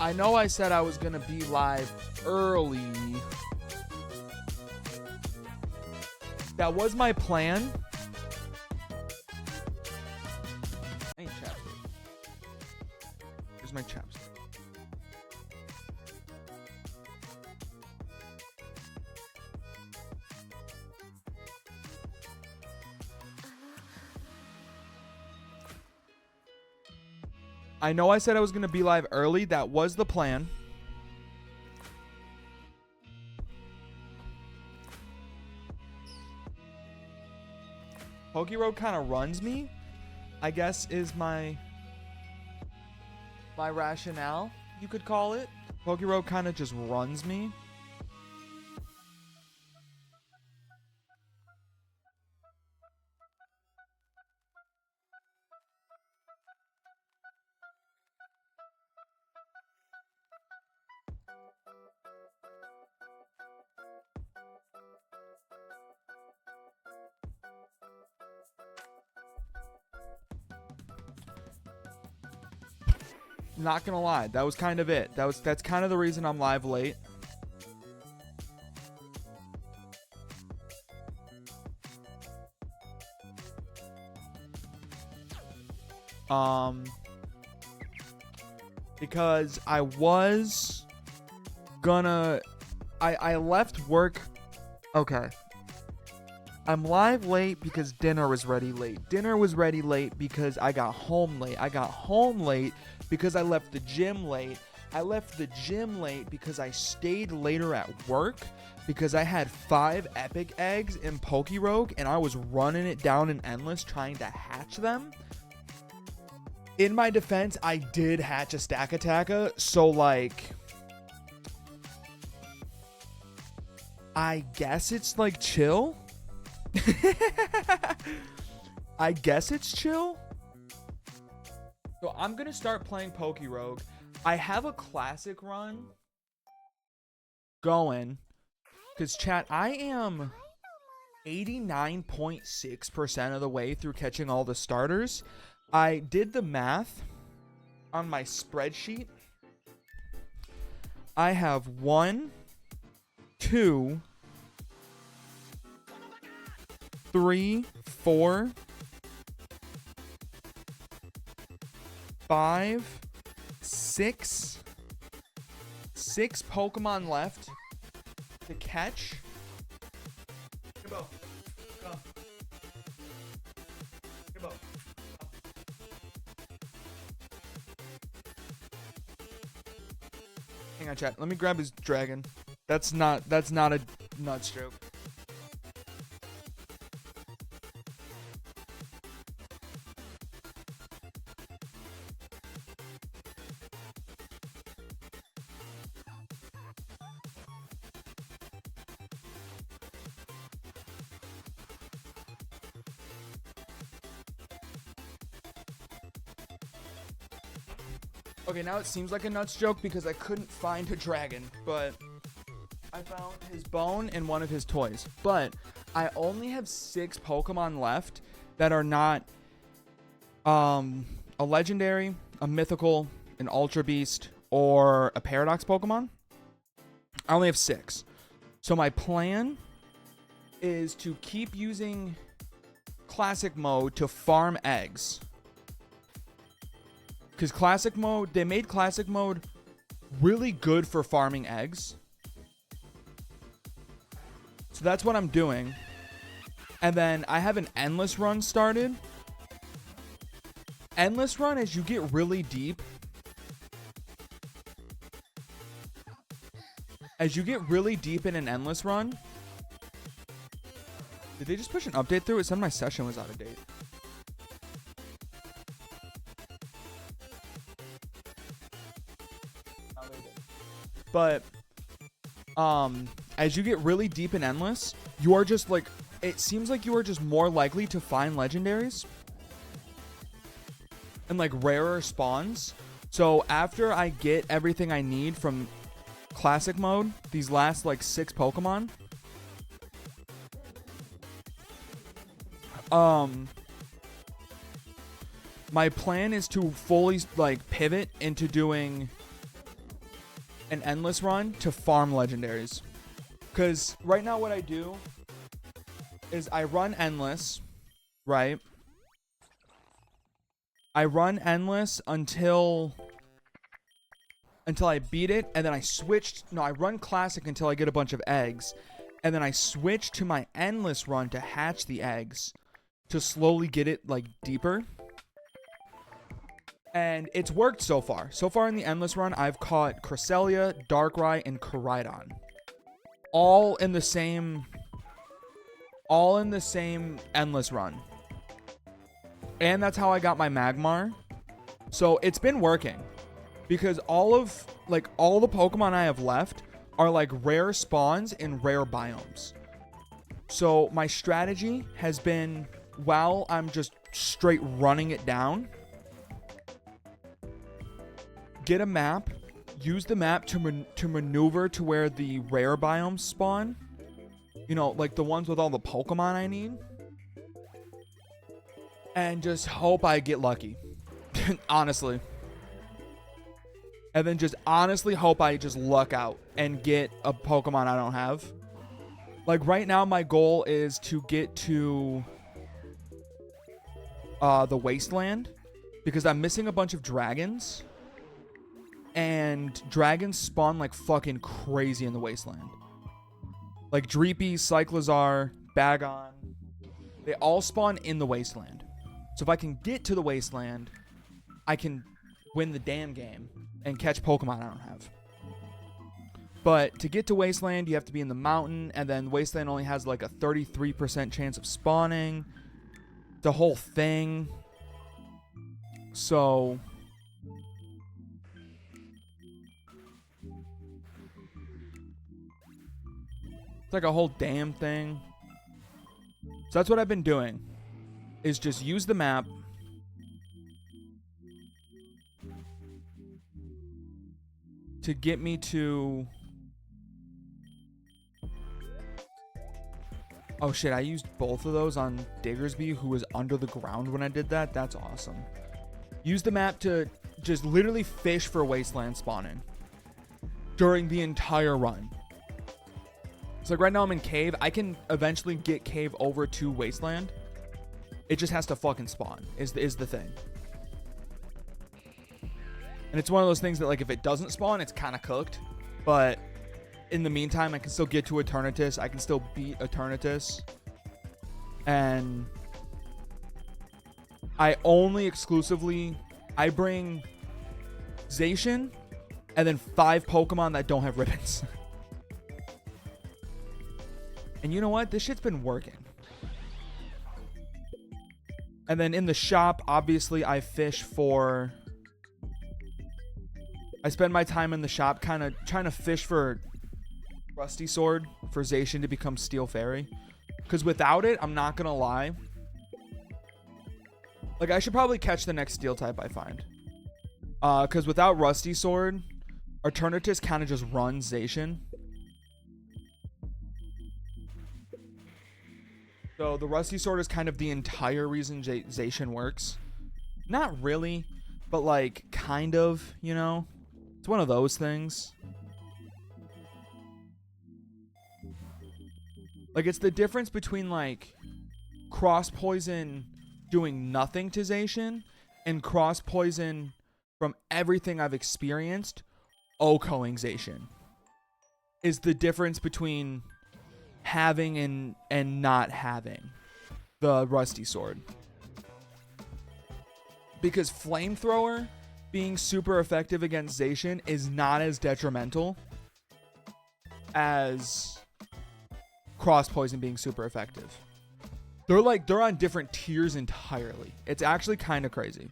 I know I said I was going to be live early. That was my plan. I ain't chapstick. Here's my chapstick. I know I said I was going to be live early. That was the plan. Pokeroad kind of runs me, I guess, is my rationale, you could call it. Pokeroad kind of just runs me. Not gonna lie, that was kind of it. That's kind of the reason I'm live late. Because I was gonna I left work. Okay. I'm live late because dinner was ready late. Dinner was ready late because I got home late. I got home late because I left the gym late. I left the gym late because I stayed later at work because I had 5 epic eggs in Pokerogue and I was running it down in Endless trying to hatch them. In my defense, I did hatch a Stack Attacker, so like I guess it's like chill. I guess it's chill. So I'm gonna start playing Pokerogue. I have a classic run going because chat, I am 89.6% of the way through catching all the starters. I did the math on my spreadsheet. I have 1, 2, 3, 4, 5, 6 Pokemon left to catch. Go. Hang on, chat. Let me grab his dragon. That's not a nuts joke. Okay, now it seems like a nuts joke because I couldn't find a dragon, but I found his bone and one of his toys. But I only have 6 Pokemon left that are not a legendary, a mythical, an Ultra Beast, or a Paradox Pokemon. I only have 6. So my plan is to keep using Classic Mode to farm eggs. Because Classic Mode, they made Classic Mode really good for farming eggs. So that's what I'm doing. And then I have an Endless run started. Endless run, as you get really deep. As you get really deep in an Endless run. Did they just push an update through? It said my session was out of date. But as you get really deep in Endless, you are just like, it seems like you are just more likely to find legendaries. and like rarer spawns. So after I get everything I need from classic mode, these last like 6 Pokemon, my plan is to fully like pivot into doing an endless run to farm legendaries. Because right now what I do is I run endless, right? I run endless until I beat it, and then I run classic until I get a bunch of eggs, and then I switch to my endless run to hatch the eggs to slowly get it like deeper. And it's worked so far. So far in the endless run, I've caught Cresselia, Darkrai, and Koraidon. All in the same endless run. And that's how I got my Magmar. So it's been working. Because all the Pokemon I have left are like rare spawns in rare biomes. So my strategy has been, while I'm just straight running it down, get a map, use the map to maneuver to where the rare biomes spawn. You know, like the ones with all the Pokemon I need. And just hope I get lucky. Honestly. And then just honestly hope I just luck out and get a Pokemon I don't have. Like right now my goal is to get to the Wasteland, because I'm missing a bunch of dragons. And dragons spawn like fucking crazy in the Wasteland. Like Dreepy, Cyclizar, Bagon. They all spawn in the Wasteland. So if I can get to the Wasteland, I can win the damn game and catch Pokemon I don't have. But to get to Wasteland, you have to be in the mountain, and then Wasteland only has like a 33% chance of spawning. The whole thing. So it's like a whole damn thing. So that's what I've been doing, is just use the map. To get me to... Oh shit, I used both of those on Diggersby, who was under the ground when I did that. That's awesome. Use the map to just literally fish for Wasteland spawning during the entire run. So like right now I'm in Cave. I can eventually get Cave over to Wasteland. It just has to fucking spawn, is the thing. And it's one of those things that, like, if it doesn't spawn, it's kind of cooked. But in the meantime, I can still get to Eternatus. I can still beat Eternatus. And I bring Zacian and then 5 Pokemon that don't have ribbons. And you know what? This shit's been working. And then in the shop, obviously, I spend my time in the shop kind of trying to fish for Rusty Sword for Zacian to become Steel Fairy. Because without it, I'm not going to lie. Like, I should probably catch the next Steel type I find. Because without Rusty Sword, Eternatus kind of just runs Zacian. So the Rusty Sword is kind of the entire reason Zacian works. Not really, but like kind of, you know? It's one of those things. Like, it's the difference between like Cross Poison doing nothing to Zacian and Cross Poison, from everything I've experienced, OHKOing Zacian. Is the difference between having and not having the Rusty Sword. Because Flamethrower being super effective against Zacian is not as detrimental as Cross Poison being super effective. They're on different tiers entirely. It's actually kind of crazy.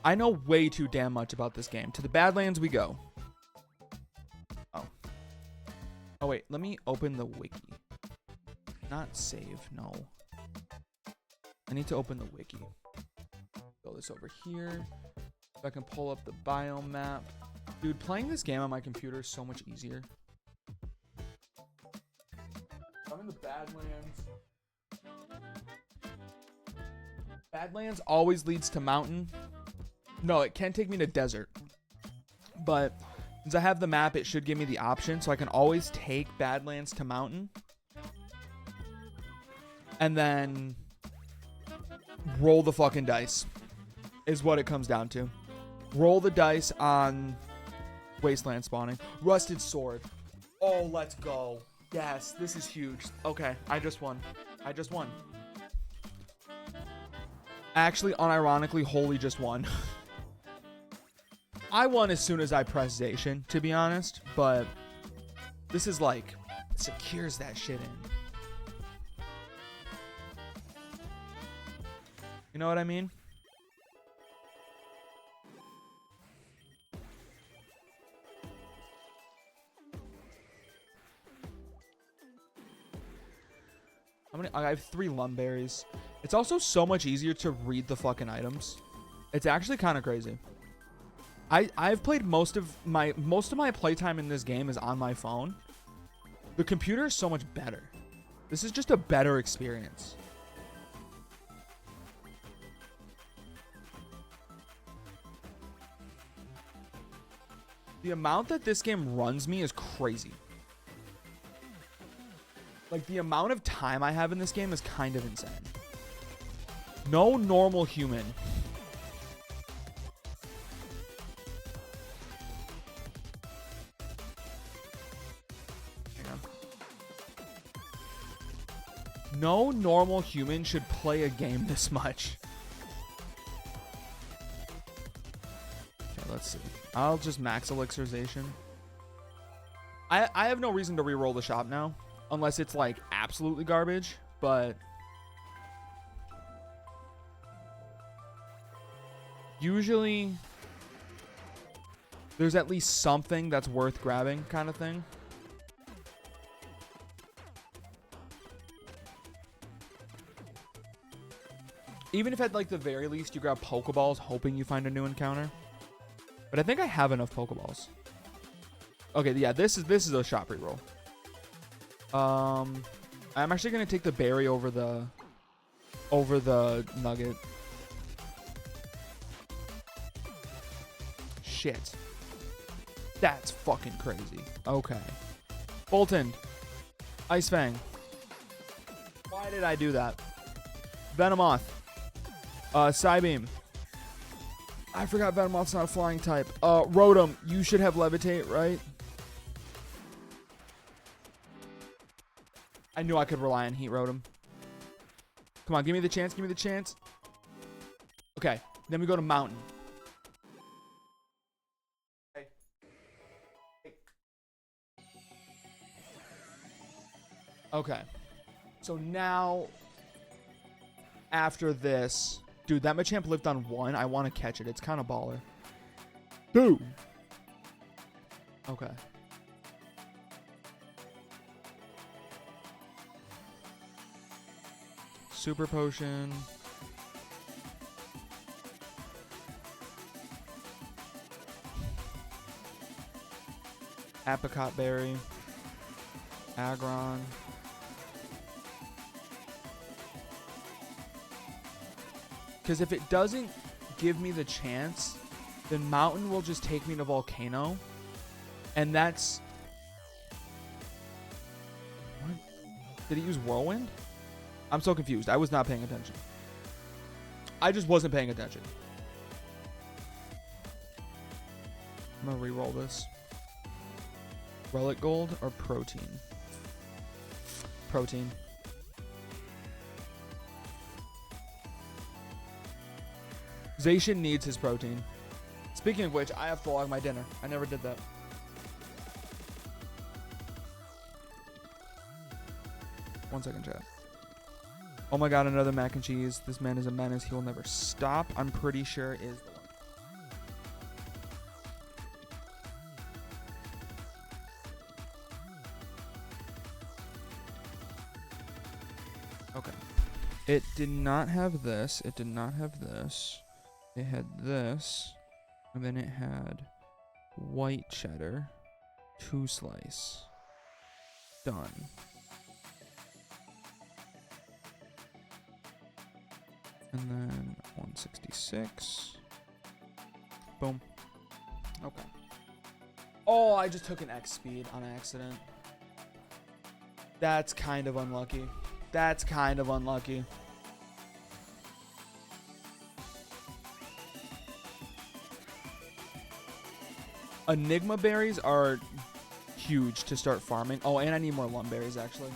I know way too damn much about this game. To the Badlands we go. Oh wait, let me open the wiki. Not save, no. need to open the wiki. Throw this over here. If I can pull up the biome map. Dude, playing this game on my computer is so much easier. I'm in the Badlands. Badlands always leads to mountain. No, it can take me to desert. But since I have the map, it should give me the option. So I can always take Badlands to mountain. And then roll the fucking dice. Is what it comes down to. Roll the dice on wasteland spawning. Rusted sword. Oh, let's go. Yes, this is huge. Okay, I just won. I just won. Actually, unironically, wholly just won. I won as soon as I pressed Zacian, to be honest. But this is like, secures that shit in. You know what I mean? I have 3 lumberries. It's also so much easier to read the fucking items. It's actually kind of crazy. I've played most of my playtime in this game is on my phone. The computer is so much better. This is just a better experience. The amount that this game runs me is crazy. Like, the amount of time I have in this game is kind of insane. No normal human. Hang on. No normal human should play a game this much. Okay, let's see. I'll just max elixirization. I have no reason to reroll the shop now. Unless it's like absolutely garbage, but usually there's at least something that's worth grabbing kind of thing. Even if at like the very least you grab Pokeballs hoping you find a new encounter. But I think I have enough Pokeballs. Okay, yeah, this is a shop reroll. I'm actually gonna take the berry over the nugget. Shit. That's fucking crazy. Okay. Bolton. Ice Fang. Why did I do that? Venomoth. Psybeam. I forgot Venomoth's not a flying type. Rotom. You should have Levitate, right? I knew I could rely on Heat Rotom. Come on, give me the chance. Give me the chance. Okay, then we go to Mountain. Hey. Okay. So now, after this... Dude, that Machamp lived on 1. I want to catch it. It's kind of baller. Boom. Okay. Super Potion. Apricot Berry. Aggron. Because if it doesn't give me the chance, then Mountain will just take me to Volcano. And that's... What? Did he use Whirlwind? I'm so confused. I was not paying attention. I just wasn't paying attention. I'm going to re-roll this. Relic Gold or Protein? Protein. Zacian needs his protein. Speaking of which, I have to log my dinner. I never did that. One second, chat. Oh my god, another mac and cheese. This man is a menace. He will never stop. I'm pretty sure is the one. Okay. It did not have this. It did not have this. It had this. And then it had white cheddar. 2 slice. Done. And then 166. Boom. Okay. Oh, I just took an X speed on accident. That's kind of unlucky. That's kind of unlucky. Enigma berries are huge to start farming. Oh, and I need more lum berries, actually.